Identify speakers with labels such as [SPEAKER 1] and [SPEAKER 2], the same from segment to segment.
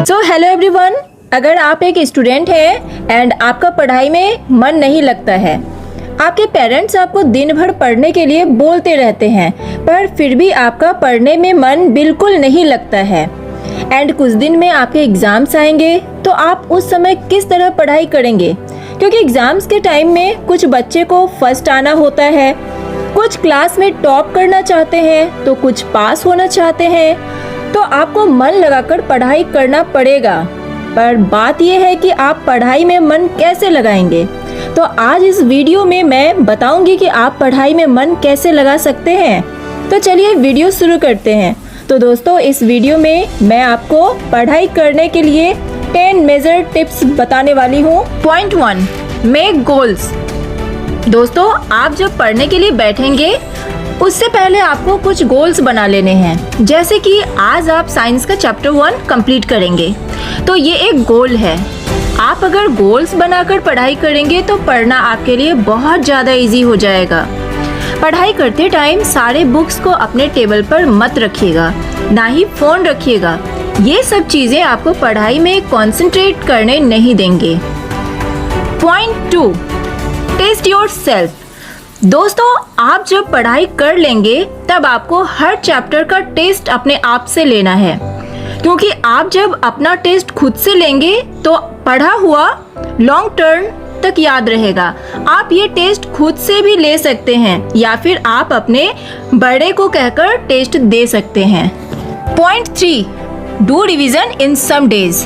[SPEAKER 1] So hello everyone, अगर आप एक स्टूडेंट हैं एंड आपका पढ़ाई में मन नहीं लगता है, आपके पेरेंट्स आपको दिन भर पढ़ने के लिए बोलते रहते हैं पर फिर भी आपका पढ़ने में मन बिल्कुल नहीं लगता है एंड कुछ दिन में आपके एग्ज़ाम्स आएंगे तो आप उस समय किस तरह पढ़ाई करेंगे? क्योंकि एग्ज़ाम्स के टाइम में कुछ बच्चे को फर्स्ट आना होता है, कुछ क्लास में टॉप करना चाहते हैं तो कुछ पास होना चाहते हैं, तो आपको मन लगाकर पढ़ाई करना पड़ेगा। पर बात यह है कि आप पढ़ाई में मन कैसे लगाएंगे। तो आज इस वीडियो में मैं बताऊंगी कि आप पढ़ाई में मन कैसे लगा सकते हैं। तो चलिए वीडियो शुरू करते हैं। तो दोस्तों, इस वीडियो में मैं आपको पढ़ाई करने के लिए 10 मेजर टिप्स बताने वाली हूँ। Point 1, make goals. दोस्तों, आप जब पढ़ने के लिए बैठेंगे उससे पहले आपको कुछ गोल्स बना लेने हैं। जैसे कि आज आप साइंस का चैप्टर 1 कंप्लीट करेंगे तो ये एक गोल है। आप अगर गोल्स बनाकर पढ़ाई करेंगे तो पढ़ना आपके लिए बहुत ज़्यादा इजी हो जाएगा। पढ़ाई करते टाइम सारे बुक्स को अपने टेबल पर मत रखिएगा, ना ही फ़ोन रखिएगा। ये सब चीज़ें आपको पढ़ाई में कंसंट्रेट करने नहीं देंगे। Point 2, test yourself. दोस्तों, आप जब पढ़ाई कर लेंगे तब आपको हर चैप्टर का टेस्ट अपने आप से लेना है, क्योंकि आप जब अपना टेस्ट खुद से लेंगे तो पढ़ा हुआ लॉन्ग टर्म तक याद रहेगा। आप ये टेस्ट खुद से भी ले सकते हैं या फिर आप अपने बड़े को कहकर टेस्ट दे सकते हैं। Point 3, do revision in some days.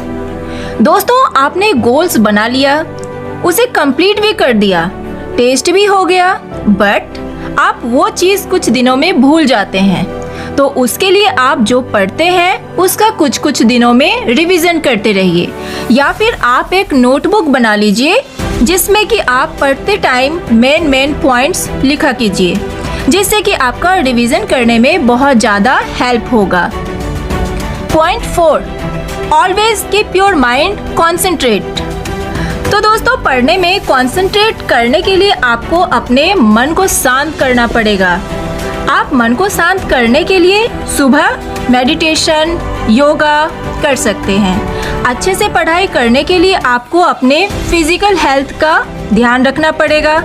[SPEAKER 1] दोस्तों, आपने गोल्स बना लिया, उसे कंप्लीट भी कर दिया, टेस्ट भी हो गया, बट आप वो चीज़ कुछ दिनों में भूल जाते हैं। तो उसके लिए आप जो पढ़ते हैं उसका कुछ कुछ दिनों में रिवीजन करते रहिए, या फिर आप एक नोटबुक बना लीजिए जिसमें कि आप पढ़ते टाइम मेन पॉइंट्स लिखा कीजिए, जिससे कि आपका रिवीजन करने में बहुत ज़्यादा हेल्प होगा। Point 4, always keep your mind concentrate. तो दोस्तों, पढ़ने में कंसंट्रेट करने के लिए आपको अपने मन को शांत करना पड़ेगा। आप मन को शांत करने के लिए सुबह मेडिटेशन, योगा कर सकते हैं। अच्छे से पढ़ाई करने के लिए आपको अपने फिजिकल हेल्थ का ध्यान रखना पड़ेगा।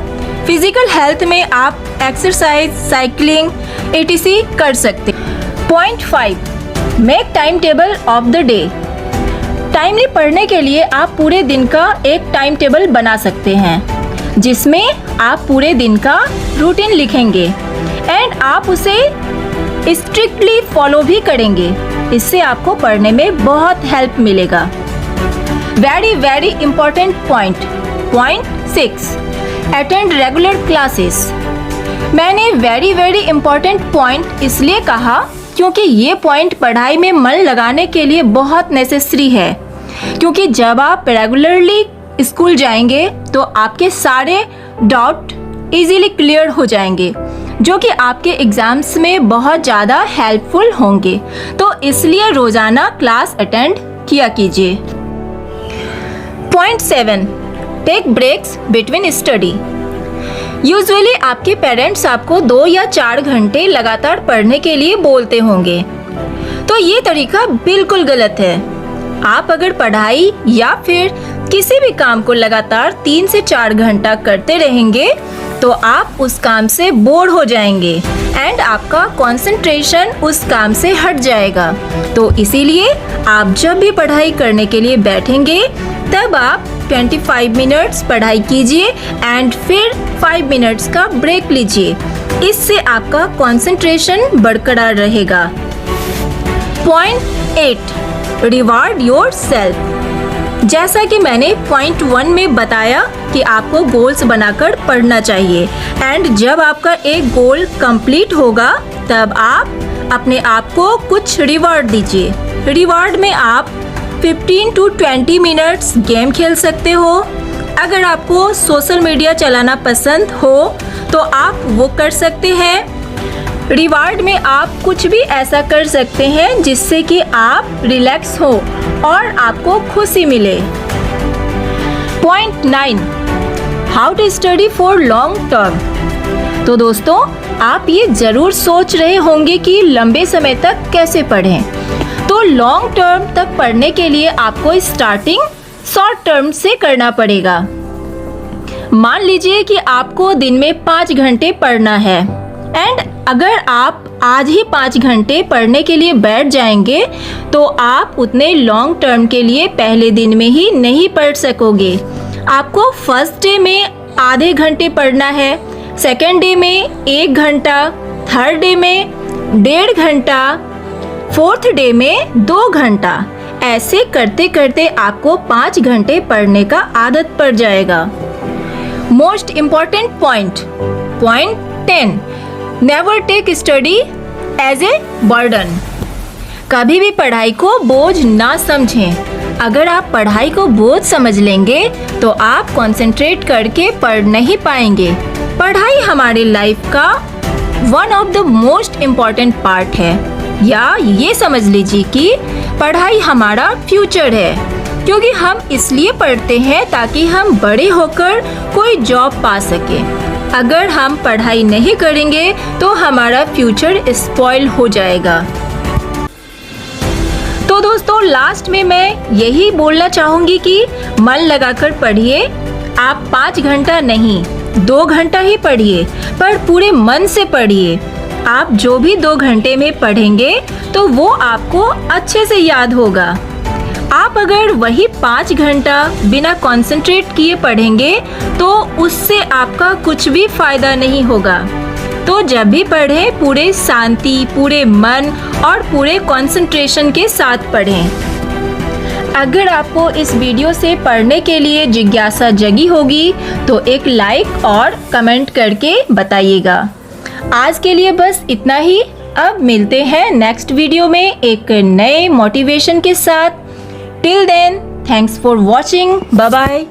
[SPEAKER 1] फिजिकल हेल्थ में आप एक्सरसाइज, साइकिलिंग etc कर सकते हैं। Point 5, make time table of the day. Timely पढ़ने के लिए आप पूरे दिन का एक टाइम टेबल बना सकते हैं, जिसमें आप पूरे दिन का रूटीन लिखेंगे एंड आप उसे स्ट्रिक्टली फॉलो भी करेंगे। इससे आपको पढ़ने में बहुत हेल्प मिलेगा। Very important point 6, attend regular classes. मैंने वेरी इम्पोर्टेंट पॉइंट इसलिए कहा क्योंकि ये पॉइंट पढ़ाई में मन लगाने के लिए बहुत नेसेसरी है। क्योंकि जब आप रेगुलरली स्कूल जाएंगे तो आपके सारे डाउट इजीली क्लियर हो जाएंगे, जो कि आपके एग्जाम्स में बहुत ज़्यादा हेल्पफुल होंगे। तो इसलिए रोज़ाना क्लास अटेंड किया कीजिए। Point 7, take breaks between study. Usually आपके पेरेंट्स आपको 2 या 4 घंटे लगातार पढ़ने के लिए बोलते होंगे, तो ये तरीका बिल्कुल गलत है। आप अगर पढ़ाई या फिर किसी भी काम को लगातार 3 से 4 घंटा करते रहेंगे तो आप उस काम से बोर हो जाएंगे एंड आपका कंसंट्रेशन उस काम से हट जाएगा। तो इसीलिए आप जब भी पढ़ाई करने के लिए बैठेंगे तब आप 25 मिनट्स पढ़ाई कीजिए एंड फिर 5 मिनट्स का ब्रेक लीजिए। इससे आपका कंसंट्रेशन बरकरार रहेगा। Point 8, reward yourself. जैसा कि मैंने पॉइंट 1 में बताया कि आपको गोल्स बनाकर पढ़ना चाहिए एंड जब आपका एक गोल कंप्लीट होगा तब आप अपने आप को कुछ रिवार्ड दीजिए। रिवार्ड में आप 15 to 20 मिनट्स गेम खेल सकते हो। अगर आपको सोशल मीडिया चलाना पसंद हो तो आप वो कर सकते हैं। रिवार्ड में आप कुछ भी ऐसा कर सकते हैं जिससे कि आप रिलैक्स हो और आपको खुशी मिले। Point 9, how to study for long term. तो दोस्तों, आप ये ज़रूर सोच रहे होंगे कि लंबे समय तक कैसे पढ़ें। तो तो लॉन्ग टर्म तक पढ़ने के लिए आपको स्टार्टिंग शॉर्ट टर्म से करना पड़ेगा। मान लीजिए कि आपको दिन में 5 घंटे पढ़ना है एंड अगर आप आज ही 5 घंटे पढ़ने के लिए बैठ जाएंगे तो आप उतने लॉन्ग टर्म के लिए पहले दिन में ही नहीं पढ़ सकोगे। आपको फर्स्ट डे में आधे घंटे पढ़ना है, सेकेंड डे में 1 घंटा, थर्ड डे में 1.5 घंटा, फोर्थ डे में 2 घंटा। ऐसे करते करते आपको 5 घंटे पढ़ने का आदत पड़ जाएगा। Most important point 10, never take study as a burden. कभी भी पढ़ाई को बोझ ना समझें। अगर आप पढ़ाई को बोझ समझ लेंगे तो आप कंसंट्रेट करके पढ़ नहीं पाएंगे। पढ़ाई हमारे लाइफ का one of the most important part है, या ये समझ लीजिए कि पढ़ाई हमारा फ्यूचर है, क्योंकि हम इसलिए पढ़ते हैं ताकि हम बड़े होकर कोई जॉब पा सके। अगर हम पढ़ाई नहीं करेंगे तो हमारा फ्यूचर स्पॉइल हो जाएगा। तो दोस्तों लास्ट में मैं यही बोलना चाहूँगी कि मन लगाकर पढ़िए। आप 5 घंटा नहीं 2 घंटा ही पढ़िए, पर पूरे मन से पढ़िए। आप जो भी 2 घंटे में पढ़ेंगे तो वो आपको अच्छे से याद होगा। आप अगर वही 5 घंटा बिना कंसंट्रेट किए पढ़ेंगे तो उससे आपका कुछ भी फायदा नहीं होगा। तो जब भी पढ़ें पूरे शांति, पूरे मन और पूरे कंसंट्रेशन के साथ पढ़ें। अगर आपको इस वीडियो से पढ़ने के लिए जिज्ञासा जगी होगी तो एक लाइक और कमेंट करके बताइएगा। आज के लिए बस इतना ही। अब मिलते हैं नेक्स्ट वीडियो में एक नए मोटिवेशन के साथ। Till then, thanks for watching. Bye bye.